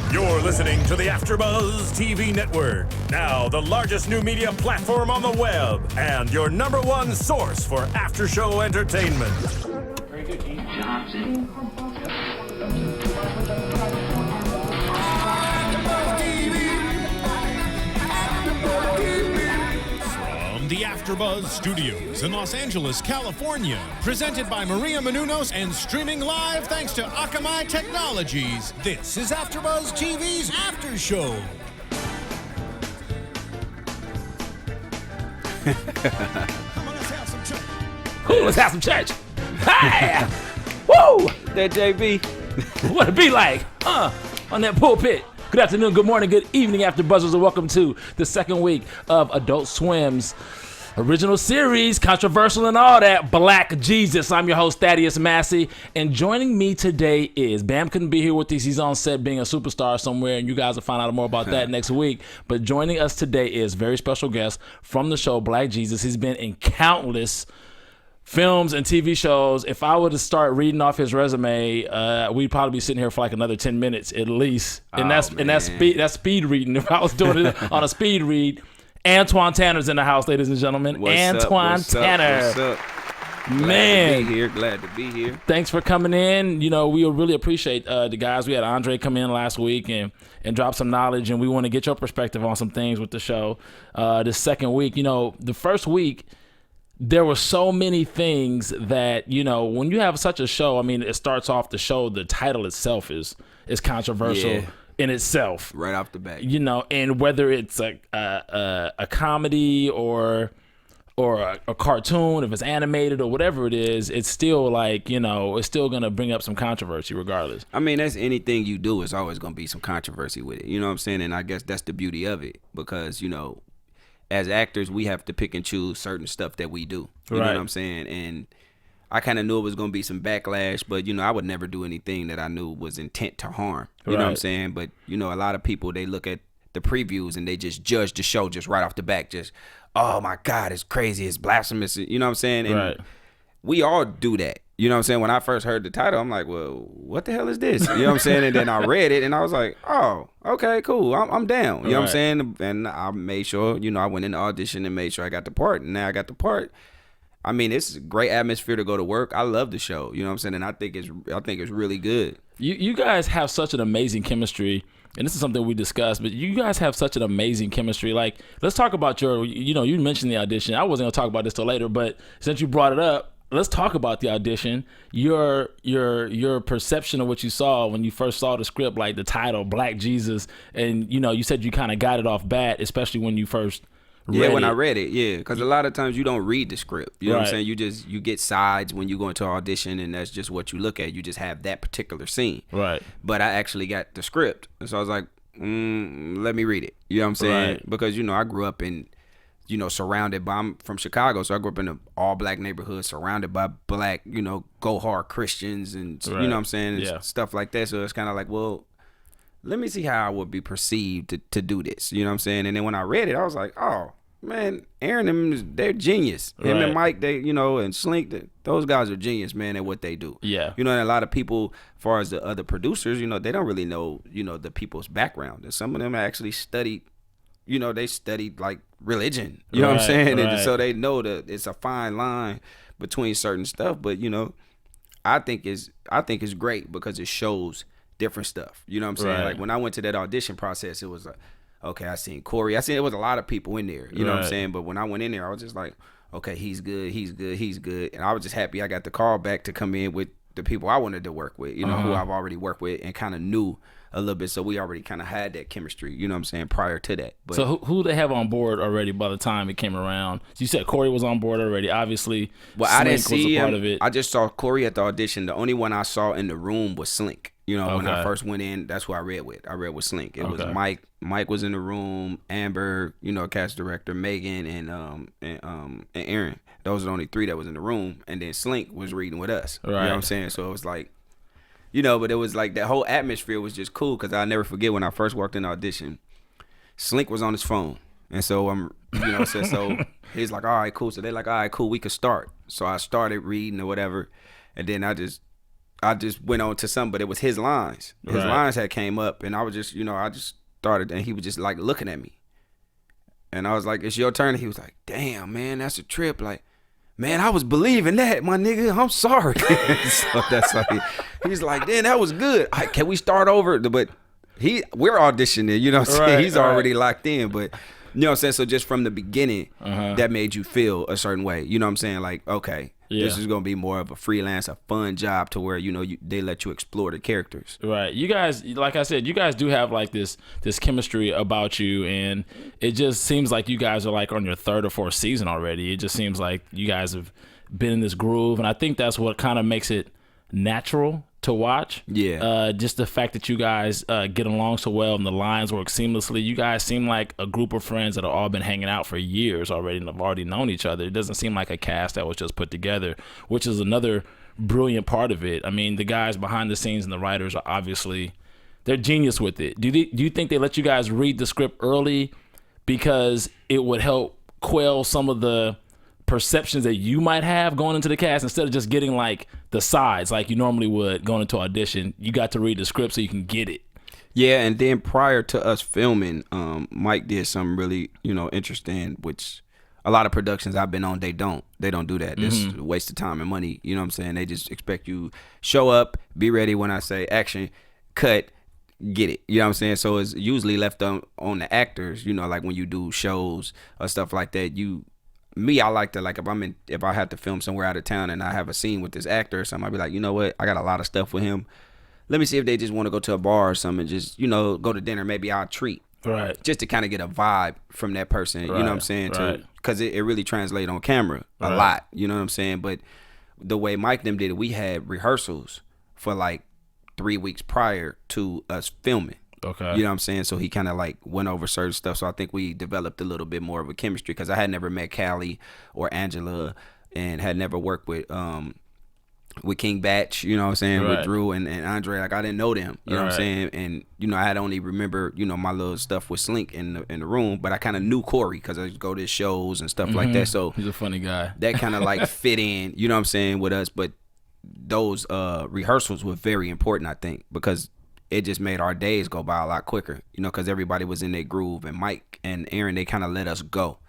You're listening to the AFTERBUZZ TV network, now the largest new media platform on the web, and your #1 source for after-show entertainment. Very good, Keith Johnson. From the AFTERBUZZ Studios in Los Angeles, California, presented by Maria Menounos and streaming live thanks to Akamai Technologies. This is AFTERBUZZ TV's After Show. Let's have some church. Hey! Woo! That JB. What it be like, on that pulpit. Good afternoon, good morning, good evening, AfterBuzzers, and welcome to the second week of Adult Swim's original series, controversial and all that, Black Jesus. I'm your host, Thaddeus Massey, and joining me today is, Bam couldn't be here with us. He's on set being a superstar somewhere, and you guys will find out more about that next week. But joining us today is a very special guest from the show, Black Jesus. He's been in countless films and TV shows. If I were to start reading off his resume, we'd probably be sitting here for like another 10 minutes at least. And that's speed reading. If I was doing it on a speed read. Antwon Tanner's in the house, ladies and gentlemen. Antwon Tanner. What's up? Man, Glad to be here. Thanks for coming in. You know, we really appreciate the guys. We had Andre come in last week and drop some knowledge, and we want to get your perspective on some things with the show. This second week, you know, the first week, there were so many things that, you know, when you have such a show, I mean, it starts off the show, the title itself is controversial in itself. Right off the bat. You know, and whether it's a comedy or a cartoon, if it's animated or whatever it is, it's still like, you know, it's still going to bring up some controversy regardless. I mean, that's anything you do, it's always going to be some controversy with it. You know what I'm saying? And I guess that's the beauty of it because, you know, as actors, we have to pick and choose certain stuff that we do. You know what I'm saying? And I kind of knew it was going to be some backlash, but, you know, I would never do anything that I knew was intent to harm. You know what I'm saying? But, you know, a lot of people, they look at the previews and they just judge the show just right off the back. Just, oh, my God, it's crazy. It's blasphemous. You know what I'm saying? And we all do that. You know what I'm saying? When I first heard the title, I'm like, well, what the hell is this? You know what I'm saying? And then I read it and I was like, oh, okay, cool. I'm down. You know what I'm saying? And I made sure, you know, I went in the audition and made sure I got the part. And now I got the part. I mean, it's a great atmosphere to go to work. I love the show. You know what I'm saying? And I think it's really good. You guys have such an amazing chemistry. And this is something we discussed, but you guys have such an amazing chemistry. Like, let's talk about you know, you mentioned the audition. I wasn't going to talk about this till later, but since you brought it up, let's talk about the audition. Your perception of what you saw when you first saw the script, like the title, Black Jesus, and you know, you said you kind of got it off bat, especially when you first read when I read it, because a lot of times you don't read the script. You know what I'm saying? You get sides when you go into an audition, and that's just what you look at. You just have that particular scene. Right. But I actually got the script, and so I was like, let me read it. You know what I'm saying? Because, you know, I grew up in, you know, surrounded by, I'm from Chicago, so I grew up in an all-black neighborhood surrounded by black, you know, go-hard Christians and, you know what I'm saying, and stuff like that. So it's kind of like, well, let me see how I would be perceived to do this. You know what I'm saying? And then when I read it, I was like, oh, man, Aaron and them, they're genius. Him and Mike, they, you know, and Slink, those guys are genius, man, at what they do. Yeah. You know, and a lot of people, as far as the other producers, you know, they don't really know, you know, the people's background. And some of them actually studied, you know, they studied like religion, you know what I'm saying? And so they know that it's a fine line between certain stuff, but you know, I think it's great because it shows different stuff. You know what I'm saying? Like when I went to that audition process, it was like, okay, I seen Corey. I seen it was a lot of people in there, you know what I'm saying? But when I went in there, I was just like, okay, he's good. And I was just happy I got the call back to come in with the people I wanted to work with, you know, who I've already worked with and kind of knew a little bit, so we already kind of had that chemistry, you know what I'm saying, prior to that. But, so who they have on board already by the time it came around? So you said Corey was on board already, obviously. Well, Slink I didn't see was a part him. of it. I just saw Corey at the audition. The only one I saw in the room was Slink. You know, when I first went in, that's who I read with. I read with Slink. It was Mike. Mike was in the room. Amber, you know, cast director, Megan, and Aaron. Those are the only three that was in the room. And then Slink was reading with us. You know what I'm saying? So it was like, you know, but it was like that whole atmosphere was just cool because I'll never forget when I first walked in the audition, Slink was on his phone. And so you know, so he's like, all right, cool. So they're like, all right, cool, we could start. So I started reading or whatever. And then I just I just went on to something, but it was his lines. His lines had came up, and I was just, I just started, and he was just like looking at me. And I was like, it's your turn. And he was like, damn, man, that's a trip. Like, man, I was believing that, my nigga. I'm sorry. So that's like, he's like, damn, that was good. Can we start over? But we're auditioning, you know what I'm saying? He's already locked in, but you know what I'm saying? So just from the beginning, that made you feel a certain way. You know what I'm saying? Like, okay, this is going to be more of a freelance, a fun job to where, they let you explore the characters. Right. You guys, like I said, you guys do have like this chemistry about you, and it just seems like you guys are like on your third or fourth season already. It just seems like you guys have been in this groove, and I think that's what kind of makes it natural to watch. Yeah. Just the fact that you guys get along so well and the lines work seamlessly. You guys seem like a group of friends that have all been hanging out for years already and have already known each other. It doesn't seem like a cast that was just put together, which is another brilliant part of it. I mean, the guys behind the scenes and the writers are obviously, they're genius with it. Do you think they let you guys read the script early because it would help quell some of the perceptions that you might have going into the cast, instead of just getting like the sides like you normally would going into audition? You got to read the script so you can get it. Yeah, and then prior to us filming, Mike did something really, interesting, which a lot of productions I've been on, they don't do that. It's a waste of time and money. You know what I'm saying? They just expect you show up, be ready when I say action, cut, get it. You know what I'm saying? So it's usually left on the actors, like when you do shows or stuff like that. I like to, like, if I have to film somewhere out of town and I have a scene with this actor or something, I'd be like, you know what? I got a lot of stuff with him. Let me see if they just want to go to a bar or something and just, go to dinner. Maybe I'll treat. Right. Just to kind of get a vibe from that person. You know what I'm saying? Because it really translates on camera a lot. You know what I'm saying? But the way Mike them did it, we had rehearsals for like 3 weeks prior to us filming. Okay. You know what I'm saying? So he kind of like went over certain stuff. So I think we developed a little bit more of a chemistry, because I had never met Callie or Angela and had never worked with King Batch, you know what I'm saying, with Drew and Andre. Like, I didn't know them, you know what I'm saying? And, I had only remember, my little stuff with Slink in the room, but I kind of knew Corey because I used to go to his shows and stuff like that. So he's a funny guy. That kind of like fit in, you know what I'm saying, with us. But those rehearsals were very important, I think, because it just made our days go by a lot quicker, because everybody was in their groove, and Mike and Aaron, they kind of let us go.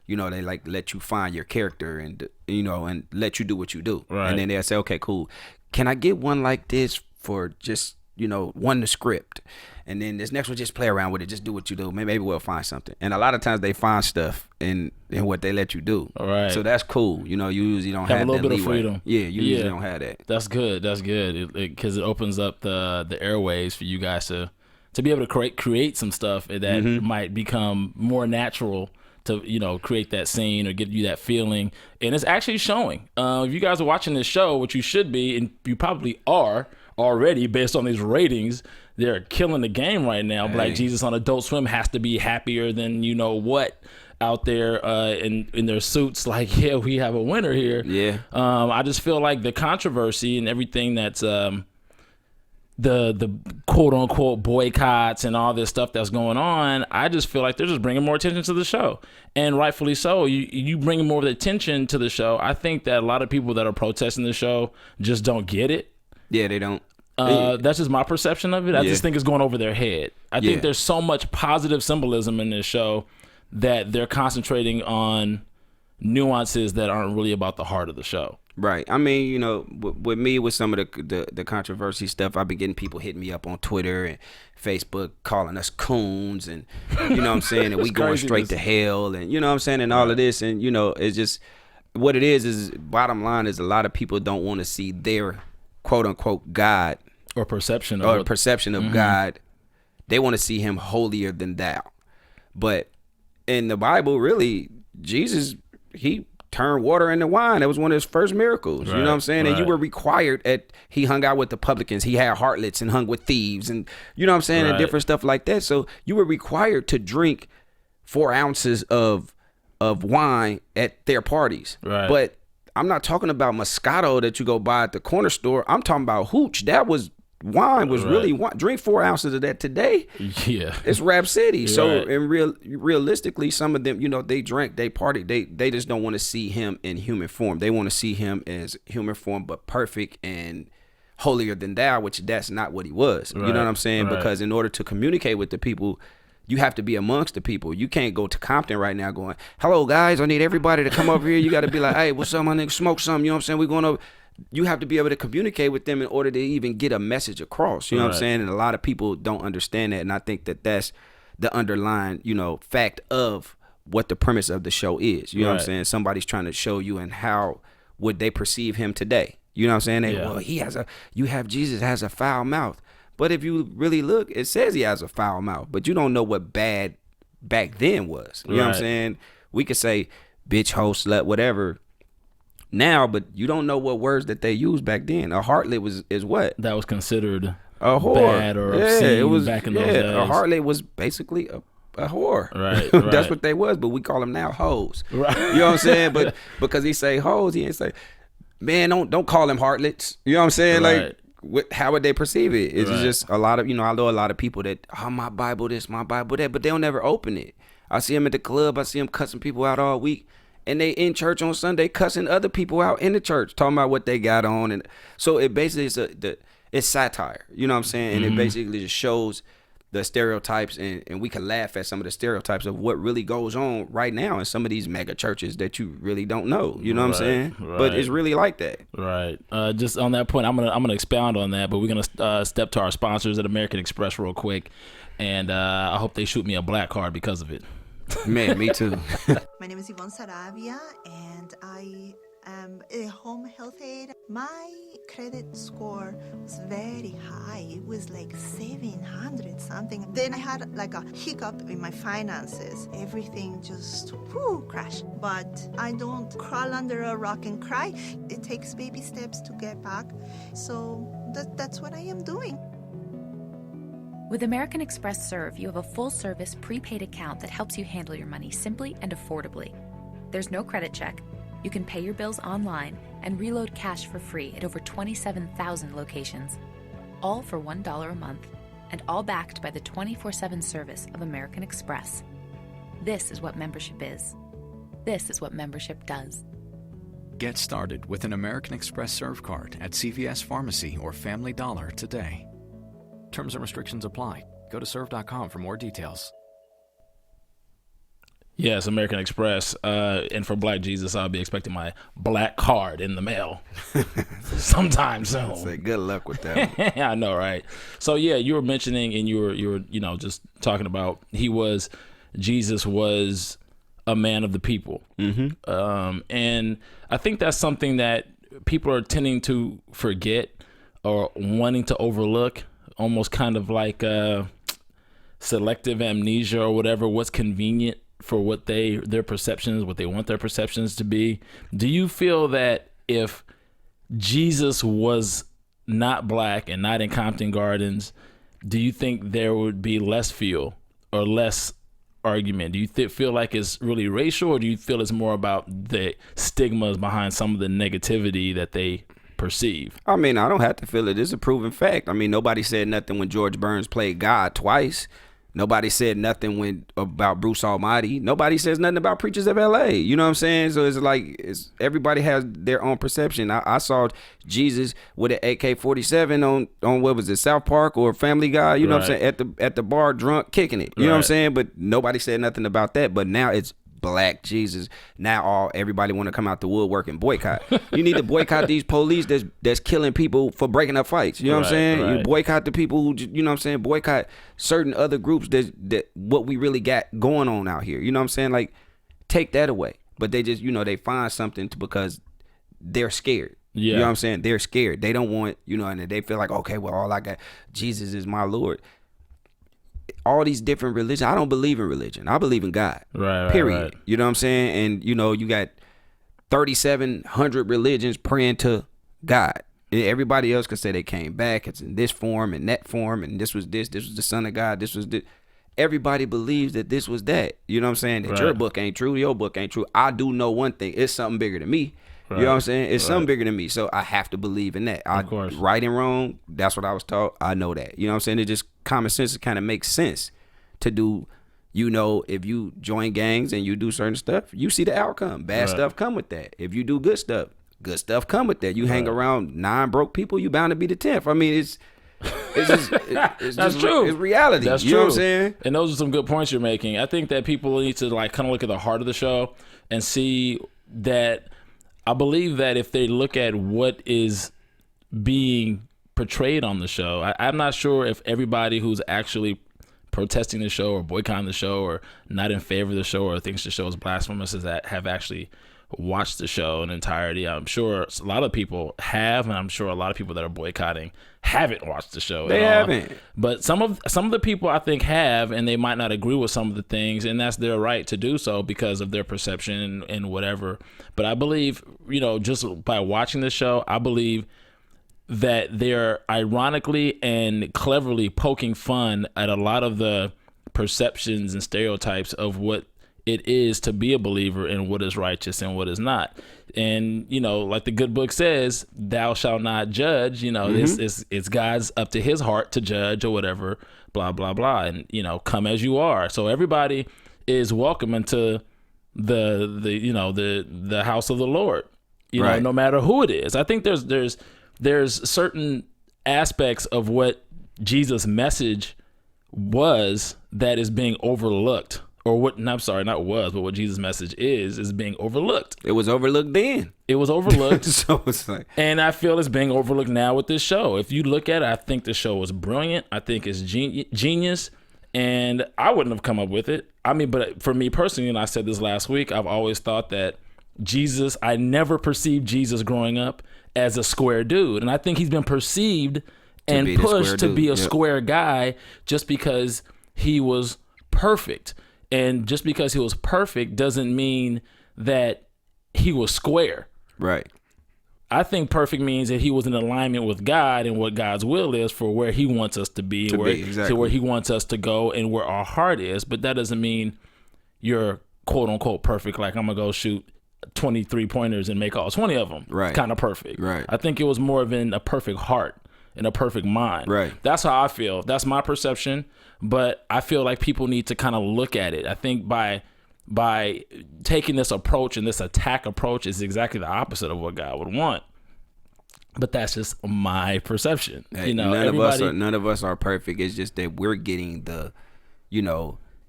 They like let you find your character and, and let you do what you do. Right. And then they'll say, okay, cool. Can I get one like this for just, one the script? And then this next one, just play around with it. Just do what you do. Maybe we'll find something. And a lot of times they find stuff in what they let you do. All right. So that's cool. You usually don't have a little that bit leeway. of freedom. Yeah, you usually don't have that. That's good. That's good. Because it opens up the airways for you guys to be able to create some stuff that might become more natural to create that scene or give you that feeling. And it's actually showing. If you guys are watching this show, which you should be, and you probably are already based on these ratings, they're killing the game right now. Hey. Black Jesus on Adult Swim has to be happier than what out there in their suits. Like, yeah, we have a winner here. Yeah. I just feel like the controversy and everything that's the quote unquote boycotts and all this stuff that's going on, I just feel like they're just bringing more attention to the show, and rightfully so. You bring more of the attention to the show. I think that a lot of people that are protesting the show just don't get it. Yeah, they don't. That's just my perception of it. I just think it's going over their head. I think there's so much positive symbolism in this show that they're concentrating on nuances that aren't really about the heart of the show. Right. I mean, with me, with some of the controversy stuff, I've been getting people hitting me up on Twitter and Facebook calling us coons, and you know what I'm saying, and we going straight to hell, and you know what I'm saying, and all of this, and it's just what it is bottom line is a lot of people don't want to see their quote unquote God or perception of God. They want to see him holier than thou. But in the Bible, really, Jesus, he turned water into wine. That was one of his first miracles. Right, you know what I'm saying? Right. And you were required he hung out with the publicans. He had harlots and hung with thieves, and you know what I'm saying? Right. And different stuff like that. So you were required to drink 4 ounces of wine at their parties. Right. But I'm not talking about Moscato that you go buy at the corner store. I'm talking about hooch. That was wine was really wine. Drink 4 ounces of that today. Yeah, it's Rap City. So and realistically, some of them, they drink, they party, they just don't want to see him in human form. They want to see him as human form, but perfect and holier than thou, which that's not what he was. You know what I'm saying? Right. Because in order to communicate with the people, you have to be amongst the people. You can't go to Compton right now going, hello guys, I need everybody to come over here. You got to be like, hey, what's up, my nigga, smoke something. You know what I'm saying? We're going over. You have to be able to communicate with them in order to even get a message across. You know what I'm saying? And a lot of people don't understand that. And I think that that's the underlying, you know, fact of what the premise of the show is. You know what I'm saying? Somebody's trying to show you and how would they perceive him today. You know what I'm saying? Well, you have Jesus has a foul mouth. But if you really look, it says he has a foul mouth, but you don't know what bad back then was. You know what I'm saying? We could say bitch, hoe, slut, whatever now, but you don't know what words that they used back then. A harlot is what? That was considered a whore. Bad or obscene it was, back in those days. A harlot was basically a whore. Right. That's what they was, but we call them now hoes. Right. You know what I'm saying? But because he say hoes, he ain't say, man, don't call them harlots. You know what I'm saying? Right. Like, how would they perceive it? It's just a lot of, you know, I know a lot of people that, my Bible this, my Bible that, but they'll never open it. I see them at the club. I see them cussing people out all week. And they in church on Sunday cussing other people out in the church, talking about what they got on. And so it basically it's satire. You know what I'm saying? And it basically just shows the stereotypes, and we can laugh at some of the stereotypes of what really goes on right now in some of these mega churches that you really don't know. You know what I'm saying? But it's really like that. Right. Just on that point, I'm gonna expound on that, but we're gonna step to our sponsors at American Express real quick, and I hope they shoot me a black card because of it. Man, me too. My name is Yvonne Saravia, and I am a home health aide. My credit score was very high. It was like 700 something. Then I had like a hiccup in my finances. Everything just crashed. But I don't crawl under a rock and cry. It takes baby steps to get back. So that's what I am doing. With American Express Serve, you have a full-service prepaid account that helps you handle your money simply and affordably. There's no credit check. You can pay your bills online and reload cash for free at over 27,000 locations. All for $1 a month, and all backed by the 24/7 service of American Express. This is what membership is. This is what membership does. Get started with an American Express Serve card at CVS Pharmacy or Family Dollar today. Terms and restrictions apply. Go to serve.com for more details. Yes, American Express. And for Black Jesus, I'll be expecting my black card in the mail sometime soon. Say good luck with that one. I know, right? So yeah, you were mentioning, and you were just talking about Jesus was a man of the people. And I think that's something that people are tending to forget or wanting to overlook. Almost kind of like selective amnesia or whatever, what's convenient for what their perceptions, what they want their perceptions to be. Do you feel that if Jesus was not black and not in Compton Gardens, do you think there would be less feel or less argument? Do you feel like it's really racial, or do you feel it's more about the stigmas behind some of the negativity that they perceive? I mean, I don't have to feel it. It's a proven fact. I mean, nobody said nothing when George Burns played God twice. Nobody said nothing about Bruce Almighty. Nobody says nothing about Preachers of L.A. You know what I'm saying? So it's like everybody has their own perception. I saw Jesus with an AK-47 on what was it, South Park or Family Guy? You know what I'm saying? At the bar, drunk, kicking it. You know what I'm saying? But nobody said nothing about that. But now it's Black Jesus. Now everybody want to come out the woodwork and boycott. You need to boycott these police that's killing people for breaking up fights. You know what I'm saying? You boycott the people who, you know what I'm saying, boycott certain other groups that what we really got going on out here. You know what I'm saying? Like, take that away. But they just, they find something because they're scared. Yeah. You know what I'm saying? They're scared. They don't want, and they feel like, okay, well, all I got, Jesus is my Lord. All these different religions. I don't believe in religion. I believe in God. Period. Right. You know what I'm saying? And you got 3,700 religions praying to God. And everybody else could say they came back. It's in this form and that form, and this was this was the Son of God. This was this. Everybody believes that this was that. You know what I'm saying? That your book ain't true. Your book ain't true. I do know one thing. It's something bigger than me. You know what I'm saying? It's something bigger than me. So I have to believe in that. Of course. Right and wrong, that's what I was taught. I know that. You know what I'm saying? It just common sense kind of makes sense to do, if you join gangs and you do certain stuff, you see the outcome. Bad stuff come with that. If you do good stuff, good stuff come with that. You hang around 9 broke people, you bound to be the 10th. I mean, it's That's true. It's reality. That's you true. know what I'm saying? And those are some good points you're making. I think that people need to like kind of look at the heart of the show and see that I believe that if they look at what is being portrayed on the show, I'm not sure if everybody who's actually protesting the show or boycotting the show or not in favor of the show or thinks the show is blasphemous is that have actually watched the show in entirety. I'm sure a lot of people have, and I'm sure a lot of people that are boycotting haven't watched the show. They haven't. But some of the people I think have, and they might not agree with some of the things, and that's their right to do so because of their perception and whatever. But I believe, just by watching the show, I believe that they're ironically and cleverly poking fun at a lot of the perceptions and stereotypes of what it is to be a believer and what is righteous and what is not. And, like the good book says, thou shalt not judge, it's God's up to his heart to judge or whatever, blah, blah, blah. And, come as you are. So everybody is welcome into the house of the Lord, right. No matter who it is. I think there's certain aspects of what Jesus' message was that is being overlooked. Or what? I'm sorry, not was, but what Jesus' message is being overlooked. It was overlooked then. It was overlooked. So it's like, and I feel it's being overlooked now with this show. If you look at it, I think the show was brilliant. I think it's genius, and I wouldn't have come up with it. I mean, but for me personally, and I said this last week, I've always thought that I never perceived Jesus growing up as a square dude, and I think he's been perceived and pushed to be a square guy just because he was perfect. And just because he was perfect doesn't mean that he was square. Right. I think perfect means that he was in alignment with God and what God's will is for where he wants us to be, to where he wants us to go and where our heart is. But that doesn't mean you're quote unquote perfect. Like I'm going to go shoot 23 pointers and make all 20 of them. Right. It's kind of perfect. Right. I think it was more of in a perfect heart and a perfect mind. Right. That's how I feel. That's my perception. But I feel like people need to kind of look at it. I think by taking this approach and this attack approach is exactly the opposite of what God would want. But that's just my perception. Hey, none of us are perfect. It's just that we're getting the,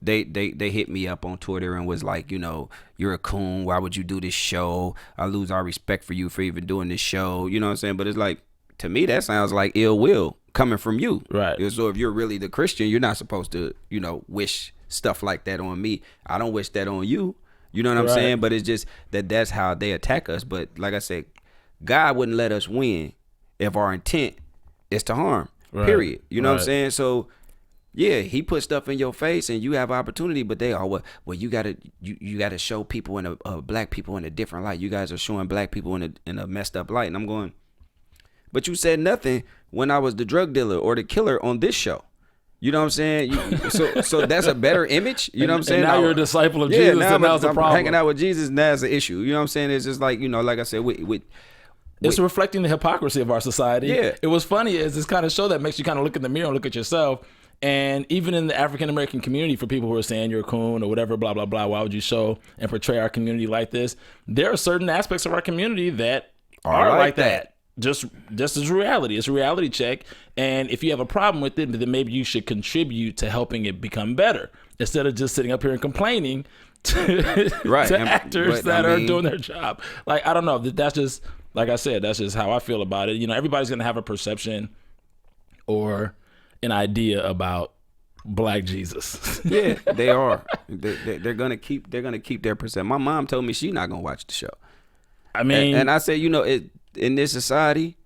they hit me up on Twitter and was like, you're a coon. Why would you do this show? I lose our respect for you for even doing this show. You know what I'm saying? But it's like, to me, that sounds like ill will coming from you. Right. So if you're really the Christian, you're not supposed to, wish stuff like that on me. I don't wish that on you. You know what I'm saying? But it's just that's how they attack us. But like I said, God wouldn't let us win if our intent is to harm. Right. Period. You know what I'm saying? So yeah, he put stuff in your face and you have opportunity, but they are well you gotta show people in black people in a different light. You guys are showing black people in a messed up light. And I'm going, but you said nothing when I was the drug dealer or the killer on this show. You know what I'm saying? So that's a better image. You know what I'm saying? And now you're a disciple of Jesus, now and that's the problem. Hanging out with Jesus, and that's the issue. You know what I'm saying? It's just like, like I said, it's reflecting the hypocrisy of our society. Yeah. It was funny is this kind of show that makes you kind of look in the mirror and look at yourself. And even in the African American community, for people who are saying you're a coon or whatever, blah, blah, blah, why would you show and portray our community like this? There are certain aspects of our community that are like that. Just as reality. It's a reality check. And if you have a problem with it, then maybe you should contribute to helping it become better instead of just sitting up here and complaining to actors that are doing their job. Like, I don't know. That's just, like I said, that's just how I feel about it. Everybody's going to have a perception or an idea about Black Jesus. Yeah, they are. They're gonna keep their perception. My mom told me she's not gonna watch the show. I mean, and I said, in this society,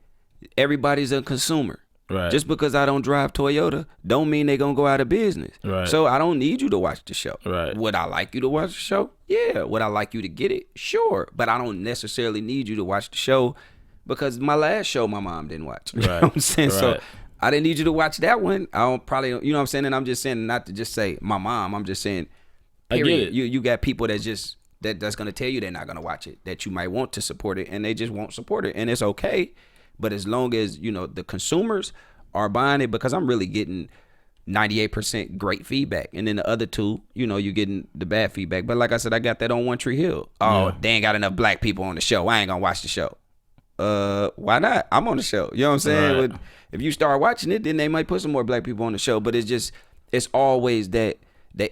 everybody's a consumer. Right. Just because I don't drive Toyota, don't mean they're gonna go out of business. Right. So I don't need you to watch the show. Right. Would I like you to watch the show? Yeah. Would I like you to get it? Sure. But I don't necessarily need you to watch the show because my last show my mom didn't watch. You know what I'm saying? Right. So I didn't need you to watch that one. I don't probably, you know what I'm saying? And I'm just saying, not to just say my mom, I'm just saying, period. I get it. You got people that's going to tell you they're not going to watch it, that you might want to support it, and they just won't support it. And it's okay. But as long as, the consumers are buying it, because I'm really getting 98% great feedback. And then the other two, you're getting the bad feedback. But like I said, I got that on One Tree Hill. Oh, They ain't got enough black people on the show. I ain't going to watch the show. why not? I'm on the show. You know what I'm saying? Right. If you start watching it, then they might put some more black people on the show. But it's always that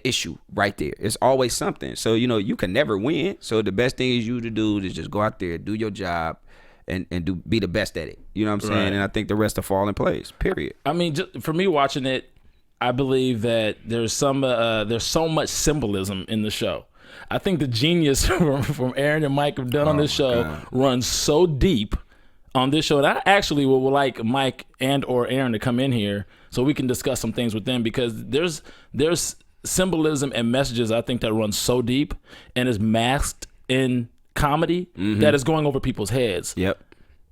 issue right there. It's always something. So, you can never win. So the best thing is you to do is just go out there, do your job, and be the best at it. You know what I'm saying? Right. And I think the rest will fall in place, period. I mean, just for me watching it, I believe that there's so much symbolism in the show. I think the genius from Aaron and Mike have done on this show runs so deep on this show. And I actually would like Mike and or Aaron to come in here so we can discuss some things with them, because there's symbolism and messages I think that run so deep and is masked in comedy that is going over people's heads. Yep.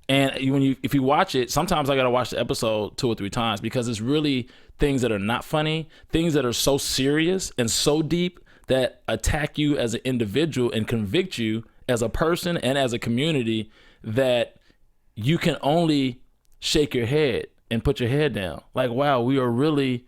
And if you watch it, sometimes I gotta watch the episode 2 or 3 times, because it's really things that are not funny, things that are so serious and so deep that attack you as an individual and convict you as a person and as a community, that you can only shake your head and put your head down. Like, wow, we're really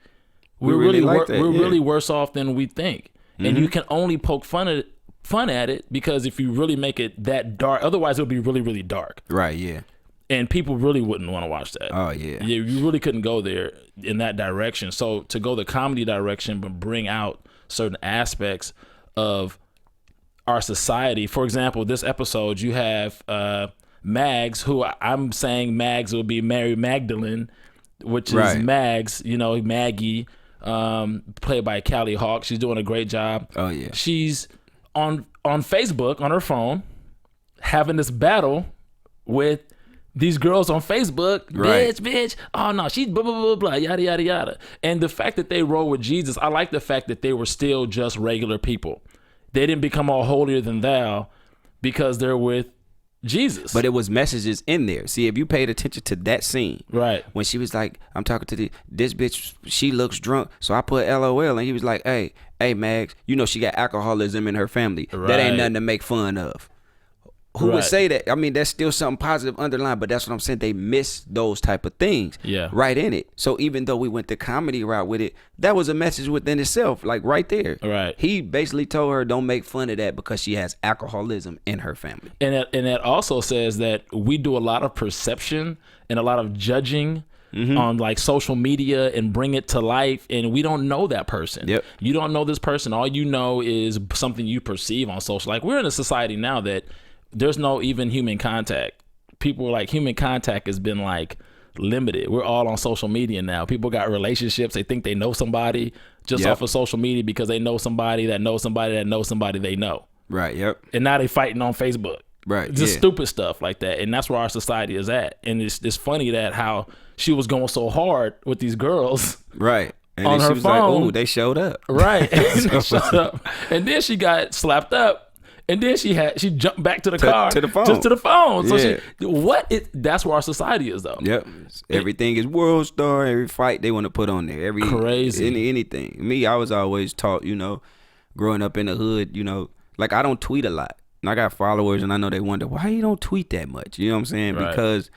worse off than we think. And you can only poke fun at it because if you really make it that dark, otherwise it'll be really, really dark. Right, yeah. And people really wouldn't want to watch that. Oh, yeah. You really couldn't go there in that direction. So to go the comedy direction but bring out certain aspects of our society. For example, this episode, you have Mags, who I'm saying Mags will be Mary Magdalene, which is Mags, Maggie, played by Callie Hawk. She's doing a great job. Oh, yeah. She's on Facebook, on her phone, having this battle with these girls on Facebook, bitch, oh no, she's blah, blah, blah, blah, yada, yada, yada. And the fact that they roll with Jesus, I like the fact that they were still just regular people. They didn't become all holier than thou because they're with Jesus. But it was messages in there. See, if you paid attention to that scene, right, when she was like, I'm talking to this bitch, she looks drunk, so I put LOL, and he was like, hey, Mags, she got alcoholism in her family. Right. That ain't nothing to make fun of. Who would say that? I mean, that's still something positive underlined, but that's what I'm saying. They miss those type of things right in it. So even though we went the comedy route with it, that was a message within itself, like right there. Right. He basically told her, don't make fun of that because she has alcoholism in her family. And that also says that we do a lot of perception and a lot of judging on like social media and bring it to life, and we don't know that person. Yep. You don't know this person. All you know is something you perceive on social. Like, we're in a society now that there's no even human contact. People like human contact has been like limited. We're all on social media now. People got relationships. They think they know somebody just off of social media because they know somebody that knows somebody that knows somebody they know. Right. Yep. And now they fighting on Facebook. Right. Just stupid stuff like that. And that's where our society is at. And it's funny that how she was going so hard with these girls. Right. And on then her she was phone. like, "Ooh, they showed up." Right. They showed up. And then she got slapped up. And then she jumped back to the car, to the phone, just to the phone. So yeah. That's where our society is, though. Yep, everything is world star. Every fight they want to put on there, crazy anything. Me, I was always taught, growing up in the hood, like I don't tweet a lot, and I got followers, and I know they wonder why you don't tweet that much. You know what I'm saying? Right. Because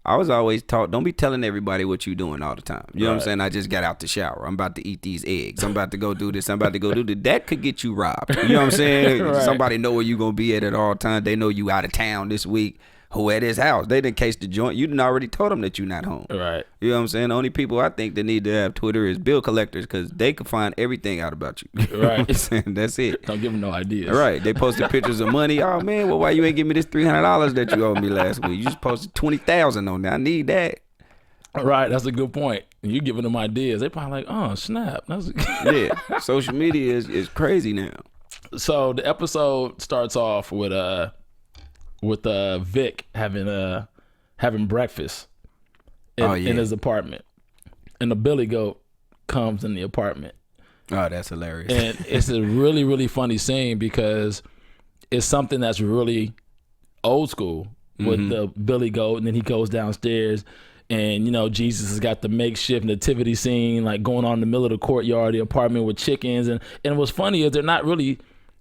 I was always taught, don't be telling everybody what you're doing all the time. You know what I'm saying? I just got out the shower. I'm about to eat these eggs. I'm about to go do this. I'm about to go do that. That could get you robbed. You know what I'm saying? Right. Somebody know where you going to be at all times. They know you out of town this week. Who at his house? They didn't case the joint. You done already told them that you're not home. Right. You know what I'm saying? The only people I think that need to have Twitter is bill collectors because they can find everything out about you. Right. That's it. Don't give them no ideas. Right. They posted pictures of money. Oh, man, well, why you ain't give me this $300 that you owed me last week? You just posted $20,000 on there. I need that. Right. That's a good point. You giving them ideas. They probably like, oh, snap. Yeah. Social media is crazy now. So the episode starts off with Vic having breakfast in his apartment, and the billy goat comes in the apartment. Oh, that's hilarious. And it's a really, really funny scene because it's something that's really old school with the billy goat, and then he goes downstairs, and Jesus has got the makeshift nativity scene like going on in the middle of the courtyard, the apartment with chickens, and what's funny is they're not really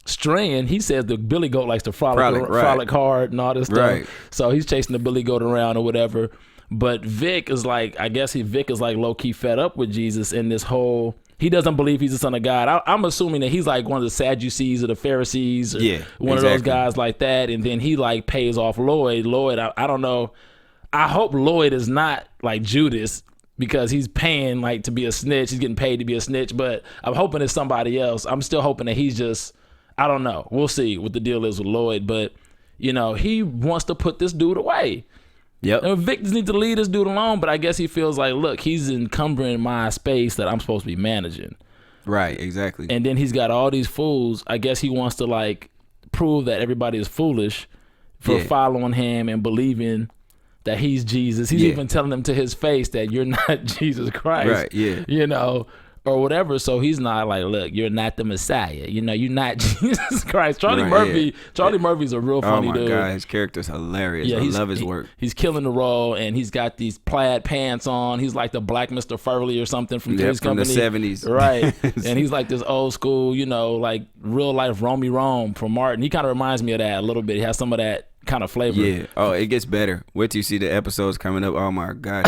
straying. He says the billy goat likes to frolic hard and all this stuff. Right. So he's chasing the billy goat around or whatever. But Vic is like, I guess Vic is like low key fed up with Jesus in this whole. He doesn't believe he's the son of God. I'm assuming that he's like one of the Sadducees or the Pharisees, or one of those guys like that. And then he like pays off Lloyd. I don't know. I hope Lloyd is not like Judas, because he's paying like to be a snitch. He's getting paid to be a snitch, but I'm hoping it's somebody else. I'm still hoping that he's just, I don't know. We'll see what the deal is with Lloyd, but you know, he wants to put this dude away. Yep. And Vic just needs to leave this dude alone, but I guess he feels like, look, he's encumbering my space that I'm supposed to be managing. Right, exactly. And then he's got all these fools. I guess he wants to like prove that everybody is foolish for following him and believing that he's Jesus. He's even telling them to his face that you're not Jesus Christ. Right, yeah. You know, or whatever. So he's not like, look, you're not the Messiah. You know, you're not Jesus Christ. Charlie Murphy's a real funny dude. Oh my God, his character's hilarious. Yeah, I love his work. He's killing the role, and he's got these plaid pants on. He's like the Black Mr. Furley or something from Three's Company. The 70s. Right. And he's like this old school, you know, like real life Romy Rome from Martin. He kind of reminds me of that a little bit. He has some of that kind of flavor. Yeah. Oh, it gets better. Wait till you see the episodes coming up. Oh my God,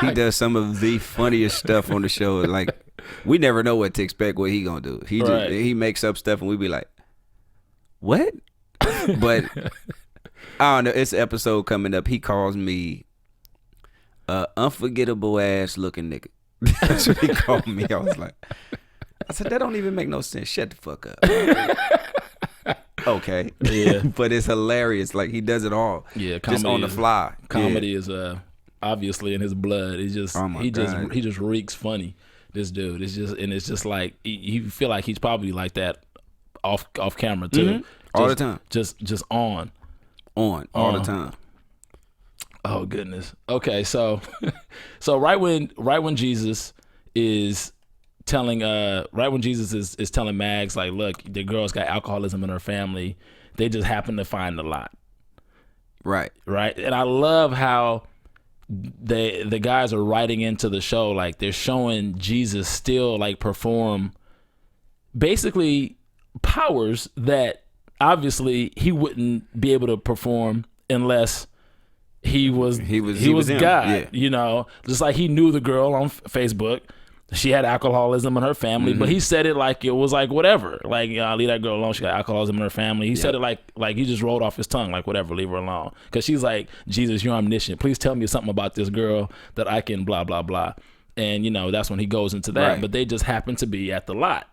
he does some of the funniest stuff on the show. Like, we never know what to expect, what he gonna do. He makes up stuff and we be like, what? But I don't know. It's an episode coming up. He calls me unforgettable ass looking nigga. That's what he called me. I said, that don't even make no sense. Shut the fuck up. Okay. Yeah. But it's hilarious. Like, he does it all. Yeah. Just on the fly. Comedy is obviously in his blood. It's just he just reeks funny. This dude. It's just like you feel like he's probably like that off camera too. Mm-hmm. All the time. Just on all the time. Oh goodness. Okay, so right when Jesus is telling is telling Mags, like, look, the girl's got alcoholism in her family. They just happen to find a lot. Right. And I love how the guys are writing into the show, like they're showing Jesus still like perform basically powers that obviously he wouldn't be able to perform unless he was God. Yeah. You know, just like he knew the girl on Facebook. She had alcoholism in her family, but he said it like it was like whatever. Like, leave that girl alone. She got alcoholism in her family. He said it like he just rolled off his tongue, like whatever, leave her alone. Because she's like, Jesus, you're omniscient. Please tell me something about this girl that I can blah, blah, blah. And, you know, that's when he goes into that. Right. But they just happen to be at the lot.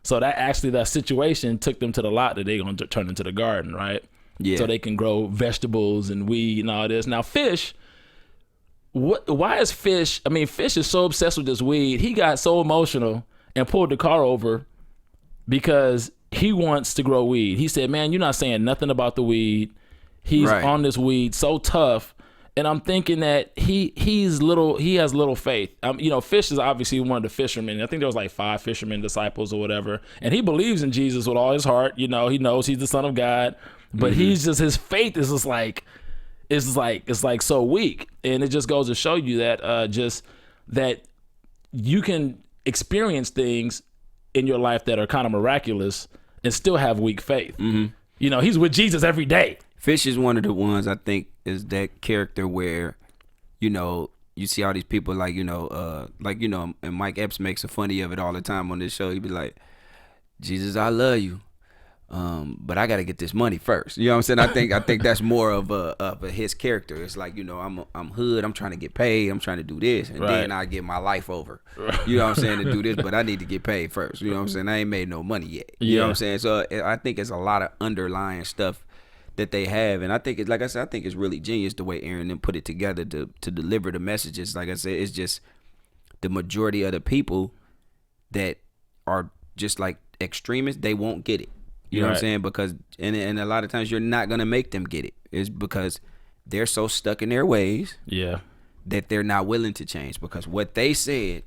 So that situation took them to the lot that they're going to turn into the garden, right? Yeah. So they can grow vegetables and weed and all this. Now, Fish... Why is Fish? I mean, Fish is so obsessed with this weed. He got so emotional and pulled the car over because he wants to grow weed. He said, "Man, you're not saying nothing about the weed." He's on this weed so tough, and I'm thinking that he has little faith. You know, Fish is obviously one of the fishermen. I think there was like 5 fishermen disciples or whatever, and he believes in Jesus with all his heart. You know, he knows he's the Son of God, but he's just, his faith is just like. It's like so weak, and it just goes to show you that just that you can experience things in your life that are kind of miraculous and still have weak faith. Mm-hmm. You know, he's with Jesus every day. Fish is one of the ones I think is that character where, you know, you see all these people and Mike Epps makes a funny of it all the time on this show. He'd be like, Jesus, I love you. But I gotta get this money first. You know what I'm saying? I think that's more of his character. It's like, you know, I'm hood. I'm trying to get paid. I'm trying to do this, and then I get my life over. You know what I'm saying? To do this, but I need to get paid first. You know what I'm saying? I ain't made no money yet. You know what I'm saying? So I think it's a lot of underlying stuff that they have, and I think it's, like I said, I think it's really genius the way Aaron then put it together to deliver the messages. Like I said, it's just the majority of the people that are just like extremists. They won't get it. You know what I'm saying? Because and a lot of times you're not gonna make them get it. It's because they're so stuck in their ways that they're not willing to change. Because what they said,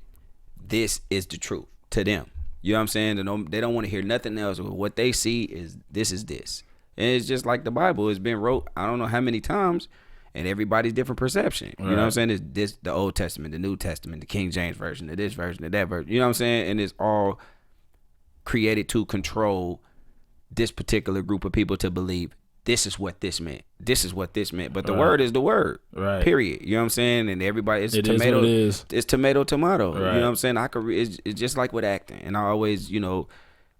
this is the truth to them. You know what I'm saying? They don't want to hear nothing else. What they see is this. And it's just like the Bible. It's been wrote I don't know how many times, and everybody's different perception. You know what I'm saying? It's this, the Old Testament, the New Testament, the King James version, of this version, of that version. You know what I'm saying? And it's all created to control this particular group of people to believe this is what this meant. This is what this meant. But the word is the word. Right. Period. You know what I'm saying? And everybody, it's It tomato. is what it is. It's tomato. Right. You know what I'm saying? It's just like with acting. And I always,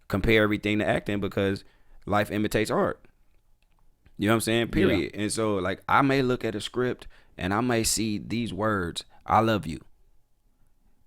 compare everything to acting because life imitates art. You know what I'm saying? Period. Yeah. And so, like, I may look at a script and I may see these words, I love you.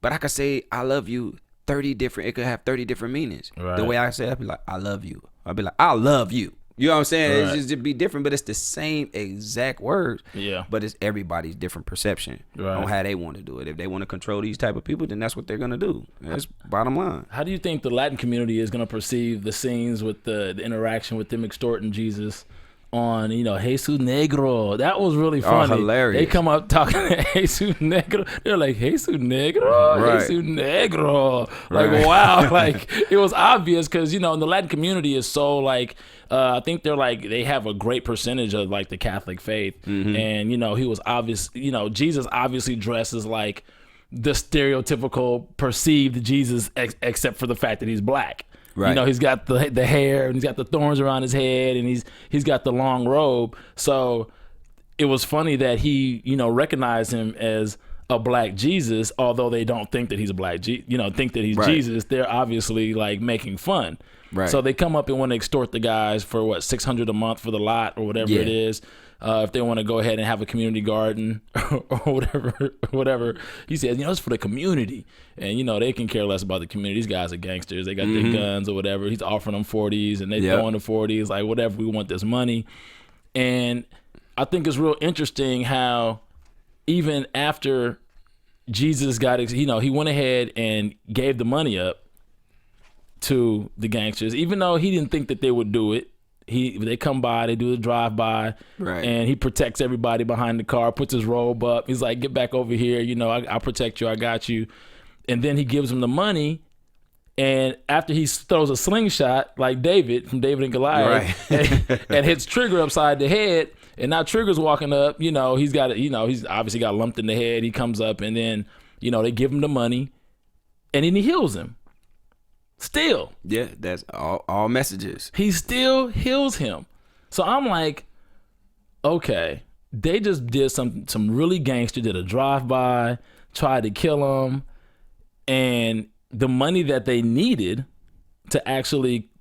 But I could say I love you 30 different, it could have 30 different meanings. Right. The way I say it, I'd be like, I love you. I'd be like, I love you. You know what I'm saying? Right. It's just be different, but it's the same exact words. Yeah. But it's everybody's different perception on how they want to do it. If they want to control these type of people, then that's what they're gonna do. That's bottom line. How do you think the Latin community is gonna perceive the scenes with the interaction with them extorting Jesus on, Jesus Negro? That was really funny. Oh, hilarious. They come up talking to Jesus Negro. They're like, Jesus Negro? Right. Jesus Negro. Like, wow. Like, it was obvious because, in the Latin community is so, like, I think they have a great percentage of, like, the Catholic faith. Mm-hmm. And, he was obvious, Jesus obviously dresses like the stereotypical perceived Jesus, except for the fact that he's black. Right. He's got the hair and he's got the thorns around his head and he's got the long robe. So it was funny that he, recognized him as a black Jesus, although they don't think that he's a black think that he's Jesus. They're obviously like making fun. Right. So they come up and want to extort the guys for $600 a month for the lot or whatever it is. If they want to go ahead and have a community garden or whatever. He says, it's for the community. And, they can care less about the community. These guys are gangsters. They got their guns or whatever. He's offering them 40s and they throwing the 40s, like whatever, we want this money. And I think it's real interesting how even after Jesus got, he went ahead and gave the money up to the gangsters, even though he didn't think that they would do it. They come by, they do the drive-by, and he protects everybody behind the car, puts his robe up. He's like, get back over here. I'll protect you. I got you. And then he gives him the money. And after he throws a slingshot, like David from David and Goliath, and hits Trigger upside the head, and now Trigger's walking up, he's got, he's obviously got lumped in the head. He comes up, and then, they give him the money, and then he heals him. Still. Yeah, that's all messages. He still heals him. So I'm like, okay, they just did some really gangster, did a drive-by, tried to kill him, and the money that they needed to actually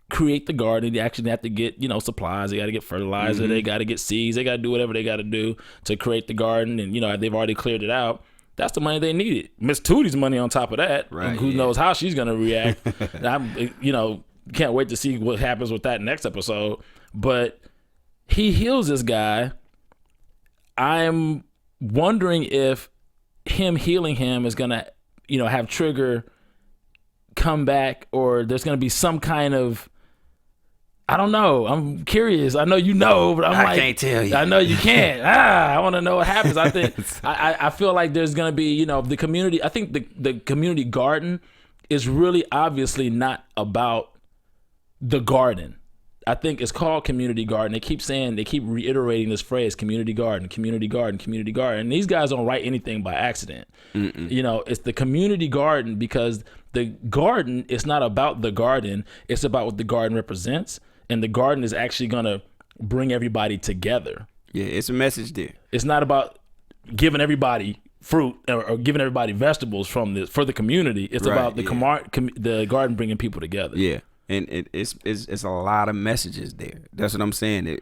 create the garden, they actually have to get, supplies, they got to get fertilizer, they got to get seeds, they got to do whatever they got to do to create the garden, and, they've already cleared it out. That's the money they needed. Miss Tootie's money on top of that. Right, who knows how she's going to react. I'm, can't wait to see what happens with that next episode. But he heals this guy. I'm wondering if him healing him is going to, have Trigger come back, or there's going to be some kind of, I don't know. I'm curious. I know but I can't tell you. I know you can't. I want to know what happens. I think I feel like there's gonna be, the community. I think the community garden is really obviously not about the garden. I think it's called community garden. They keep reiterating this phrase, community garden, community garden, community garden. And these guys don't write anything by accident. It's the community garden because the garden is not about the garden. It's about what the garden represents. And the garden is actually going to bring everybody together. Yeah, it's a message there. It's not about giving everybody fruit or giving everybody vegetables for the community. It's about the garden bringing people together. Yeah, and it's a lot of messages there. That's what I'm saying.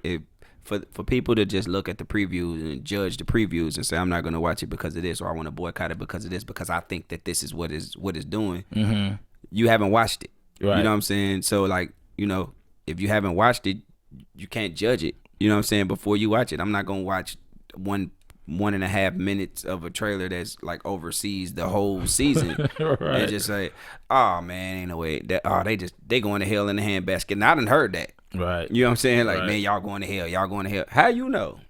For people to just look at the previews and judge the previews and say, I'm not going to watch it because of this, or I want to boycott it because of this, because I think that this is what it's doing. Mm-hmm. You haven't watched it. Right. You know what I'm saying? So, like, if you haven't watched it, you can't judge it. You know what I'm saying? Before you watch it, I'm not going to watch 1.5 minutes of a trailer that's like oversees the whole season and just say, oh man, ain't no way. They going to hell in the handbasket. And I done heard that. Right. You know what I'm saying? Like, man, y'all going to hell. How you know?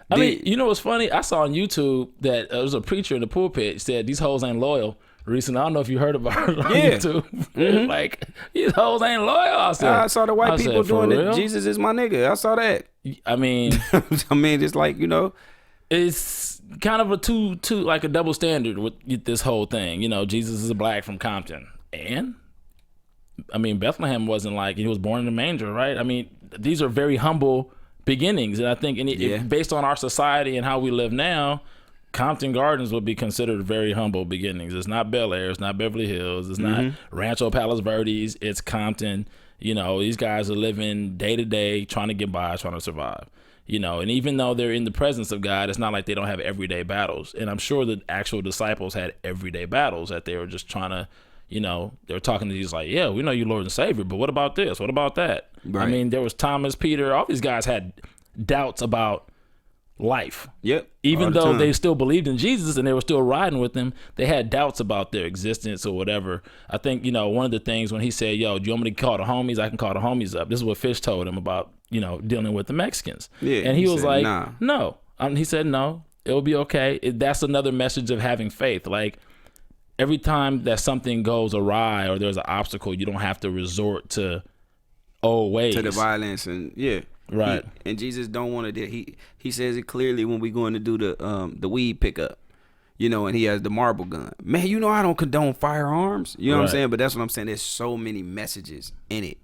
I mean, you know what's funny? I saw on YouTube that there was a preacher in the pulpit said these hoes ain't loyal. Recently, I don't know if you heard about it on YouTube. Mm-hmm. Like, these hoes ain't loyal. I saw the white people doing it. Jesus is my nigga. I saw that. I mean, it's like, it's kind of a double standard with this whole thing. Jesus is a black from Compton. And I mean, Bethlehem wasn't like he was born in a manger, right? I mean, these are very humble beginnings, and I think based on our society and how we live now, Compton Gardens would be considered very humble beginnings. It's not Bel Air, it's not Beverly Hills, it's not Rancho Palos Verdes, it's Compton. You know, these guys are living day to day, trying to get by, trying to survive. You know, and even though they're in the presence of God, it's not like they don't have everyday battles. And I'm sure the actual disciples had everyday battles that they were just trying to, you know, they were talking to Jesus like, yeah, we know you Lord and Savior, but what about this? What about that? Right. I mean, there was Thomas, Peter, all these guys had doubts about life. Yep. Even though they still believed in Jesus and they were still riding with him, they had doubts about their existence or whatever. I think, you know, one of the things when he said, yo, do you want me to call the homies? I can call the homies up. This is what Fish told him about, you know, dealing with the Mexicans. Yeah, and he was like, nah. No. He said, no, it'll be okay. That's another message of having faith. Like, every time that something goes awry or there's an obstacle, you don't have to resort to old ways. To the violence and, yeah. Right. And Jesus don't want to do it. He says it clearly when we going to do the weed pickup, you know, and he has the marble gun. Man, you know I don't condone firearms. You know what I'm saying? But that's what I'm saying. There's so many messages in it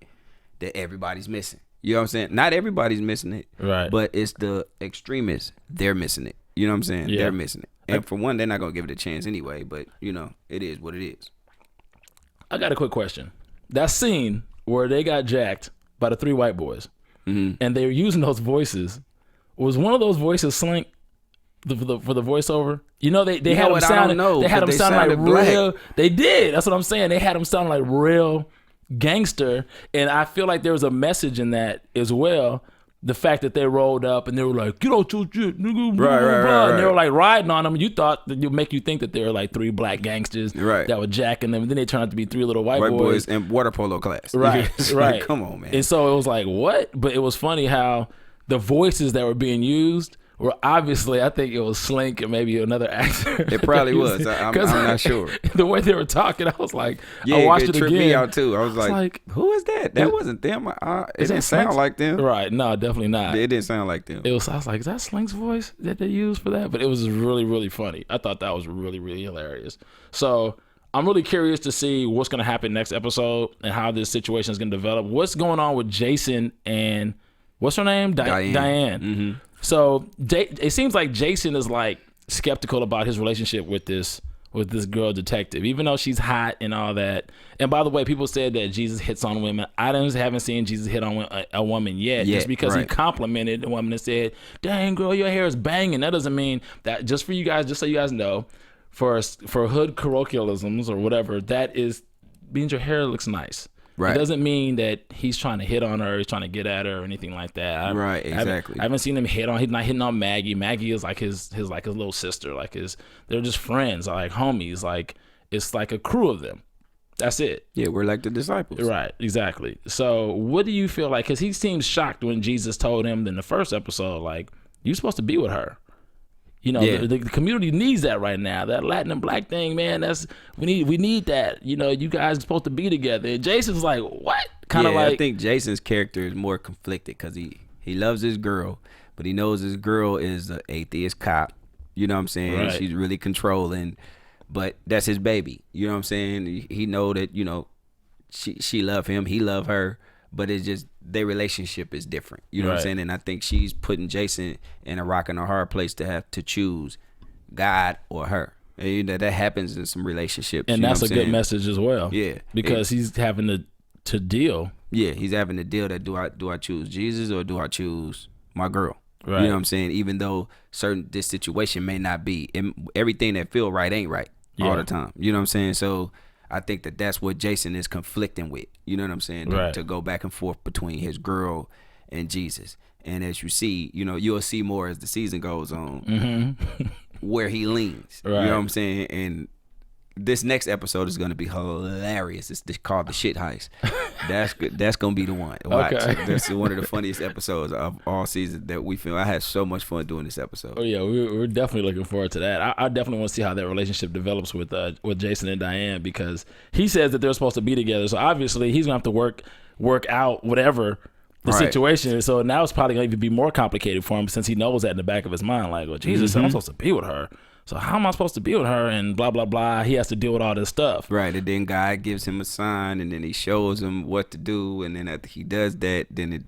that everybody's missing. You know what I'm saying? Not everybody's missing it. Right. But it's the extremists. They're missing it. You know what I'm saying? Yeah. They're missing it. And for one, they're not going to give it a chance anyway. But, you know, it is what it is. I got a quick question. That scene where they got jacked by the 3 white boys. And they were using those voices. Was one of those voices Slink for the voiceover? You know, they had them sounding. They had them sounding like real. They did. That's what I'm saying. They had them sounding like real gangster, and I feel like there was a message in that as well. The fact that they rolled up and they were like, "Get out your shit, nigga," right. And they were like riding on them. You thought that would make you think that they were like 3 black gangsters that were jacking them, and then they turned out to be 3 little white boys in water polo class. Right, right. Come on, man. And so it was like, what? But it was funny how the voices that were being used were obviously, I think it was Slink and maybe another actor. It probably was. I'm not sure. The way they were talking, I was like, I watched it tripped again. me out too. I was like, who is that? That wasn't them. It didn't sound like them. Right. No, definitely not. It didn't sound like them. I was like, is that Slink's voice that they used for that? But it was really, really funny. I thought that was really, really hilarious. So I'm really curious to see what's going to happen next episode and how this situation is going to develop. What's going on with Jason and what's her name? Diane. Mm-hmm. So it seems like Jason is like skeptical about his relationship with this girl detective, even though she's hot and all that. And by the way, people said that Jesus hits on women. I haven't seen Jesus hit on a woman yet, just because he complimented the woman and said, "Dang girl, your hair is banging." That doesn't mean that. Just so you guys know, for hood colloquialisms or whatever, that means your hair looks nice. Right. It doesn't mean that he's trying to hit on her, he's trying to get at her or anything like that. Right, exactly. I haven't seen him hit on. He's not hitting on Maggie. Maggie is like his little sister. They're just friends, like homies. Like it's like a crew of them. That's it. Yeah, we're like the disciples. Right, exactly. So what do you feel like? Because he seems shocked when Jesus told him in the first episode, like, you're supposed to be with her. You know, the community needs that right now. That Latin and black thing, man. We need that. You know, you guys are supposed to be together. And Jason's like, what? I think Jason's character is more conflicted because he loves his girl, but he knows his girl is an atheist cop. You know what I'm saying? Right. She's really controlling, but that's his baby. You know what I'm saying? He know that, you know, she love him, he love her, but it's just their relationship is different. You know what I'm saying? And I think she's putting Jason in a rock and a hard place to have to choose God or her. And, you know, that happens in some relationships. And that's a good message as well. Yeah. Because he's having to deal. Yeah, he's having to deal that do I choose Jesus or do I choose my girl? Right. You know what I'm saying? Even though this situation may not be, everything that feel right ain't right all the time. You know what I'm saying? So I think that's what Jason is conflicting with. You know what I'm saying? Right. To go back and forth between his girl and Jesus. And as you see, you know, you'll see more as the season goes on where he leans. Right. You know what I'm saying? And this next episode is going to be hilarious. It's called The Shit Heist. That's going to be the one. Watch. Okay. That's one of the funniest episodes of all season that we film. I had so much fun doing this episode. Oh yeah, we're definitely looking forward to that. I definitely want to see how that relationship develops with Jason and Diane, because he says that they're supposed to be together. So obviously he's going to have to work out whatever the situation is. So now it's probably going to even be more complicated for him, since he knows that in the back of his mind. Like, well, Jesus, I'm supposed to be with her. So how am I supposed to be with her? And blah, blah, blah. He has to deal with all this stuff. Right, and then guy gives him a sign, and then he shows him what to do, and then after he does that, then the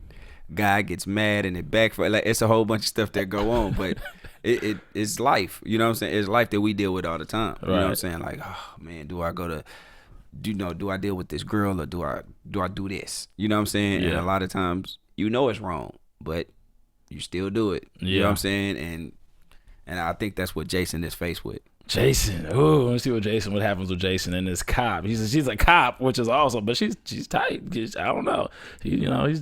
guy gets mad, and it backfires. Like, it's a whole bunch of stuff that go on, but it's life. You know what I'm saying? It's life that we deal with all the time. You know what I'm saying? Like, oh man, do I deal with this girl, or do I do this? You know what I'm saying? And a lot of times, it's wrong, but you still do it. You know what I'm saying? And I think that's what Jason is faced with. Jason, let me see what happens with Jason and this cop. She's a cop, which is awesome, but she's tight. I don't know. He is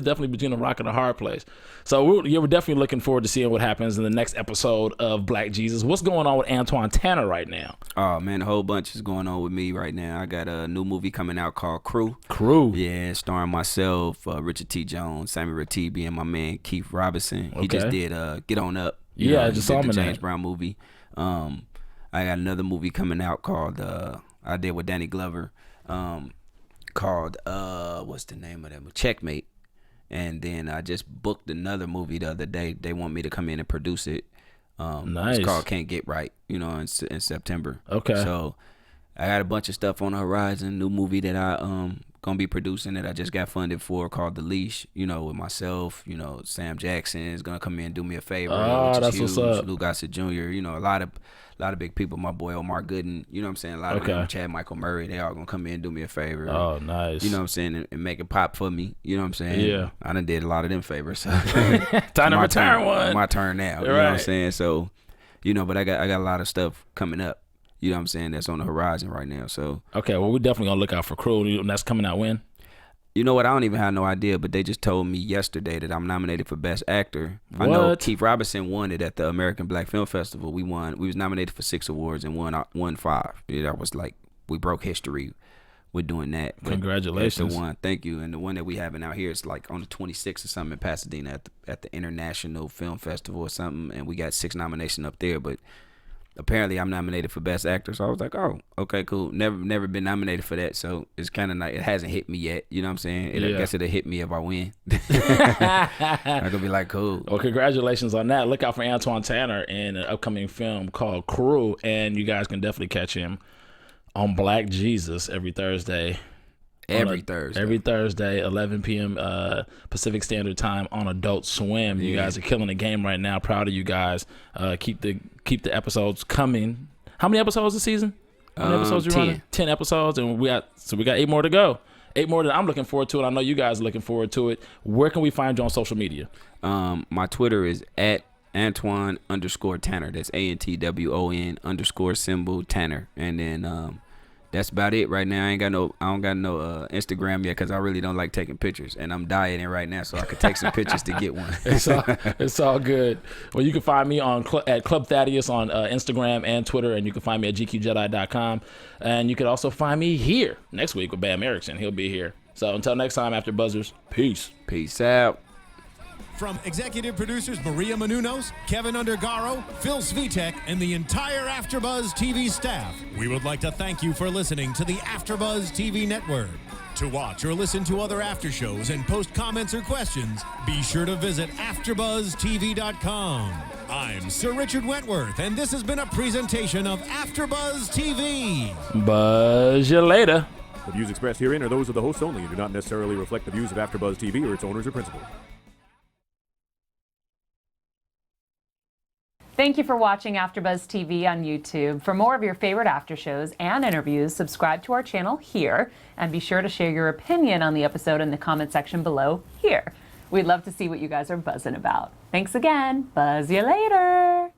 definitely between a rock and a hard place. So we're definitely looking forward to seeing what happens in the next episode of Black Jesus. What's going on with Antwon Tanner right now? Oh man, a whole bunch is going on with me right now. I got a new movie coming out called Crew. Yeah, starring myself, Richard T. Jones, Samuel Ratibi, and my man Keith Robinson. He just did Get On Up. I just saw him in the James Brown movie. I got another movie coming out called I did with Danny Glover, called what's the name of that? Checkmate. And then I just booked another movie the other day. They want me to come in and produce it. Nice. It's called Can't Get Right, in September. Okay. So I got a bunch of stuff on the horizon. New movie that I gonna be producing that I just got funded for called The Leash, with myself. Sam Jackson is gonna come in and do me a favor. That's huge. what's up. Lou Gossett Jr., a lot of big people. My boy Omar Gooden, you know what I'm saying? A lot of them, Chad Michael Murray, they all gonna come in and do me a favor. Oh, nice. You know what I'm saying? And make it pop for me. You know what I'm saying? Yeah. I done did a lot of them favors. So Time to return one. My turn now. You know what I'm saying? So, but I got a lot of stuff coming up. You know what I'm saying? That's on the horizon right now. So okay, well, we're definitely gonna look out for Crew. That's coming out when? You know what? I don't even have no idea, but they just told me yesterday that I'm nominated for Best Actor. What? I know Keith Robinson won it at the American Black Film Festival. We won. We was nominated for 6 awards and won 5. That was like, we broke history with doing that. But congratulations. that's the one. Thank you. And the one that we having out here is like on the 26th or something in Pasadena at the International Film Festival or something, and we got 6 nominations up there. But apparently I'm nominated for Best Actor, so I was like, oh, okay, cool. Never been nominated for that, so it's kind of like, it hasn't hit me yet. You know what I'm saying? I guess it'll hit me if I win. I'm gonna be like, cool. Well, congratulations on that. Look out for Antwon Tanner in an upcoming film called Crew, and you guys can definitely catch him on Black Jesus every Thursday. Every Thursday, 11 p.m. Pacific Standard Time on Adult Swim. You guys are killing the game right now. Proud of you guys. Keep the episodes coming. How many episodes this season? How many episodes you running? 10 episodes, and we got 8 more to go. 8 more that I'm looking forward to, and I know you guys are looking forward to it. Where can we find you on social media? My Twitter is at Antwon_Tanner. That's ANTWON_ Tanner, and then that's about it right now. I don't got no Instagram yet because I really don't like taking pictures, and I'm dieting right now, so I could take some pictures to get one. It's all good. Well, you can find me at Club Thaddeus on Instagram and Twitter, and you can find me at gqjedi.com, and you can also find me here next week with Bam Erickson. He'll be here. So until next time, After Buzzers, peace. Peace out. From executive producers Maria Menounos, Kevin Undergaro, Phil Svitek, and the entire AfterBuzz TV staff, we would like to thank you for listening to the AfterBuzz TV network. To watch or listen to other after shows and post comments or questions, be sure to visit AfterBuzzTV.com. I'm Sir Richard Wentworth, and this has been a presentation of AfterBuzz TV. Buzz you later. The views expressed herein are those of the hosts only and do not necessarily reflect the views of AfterBuzz TV or its owners or principals. Thank you for watching AfterBuzz TV on YouTube. For more of your favorite after shows and interviews, subscribe to our channel here, and be sure to share your opinion on the episode in the comment section below here. We'd love to see what you guys are buzzing about. Thanks again. Buzz you later.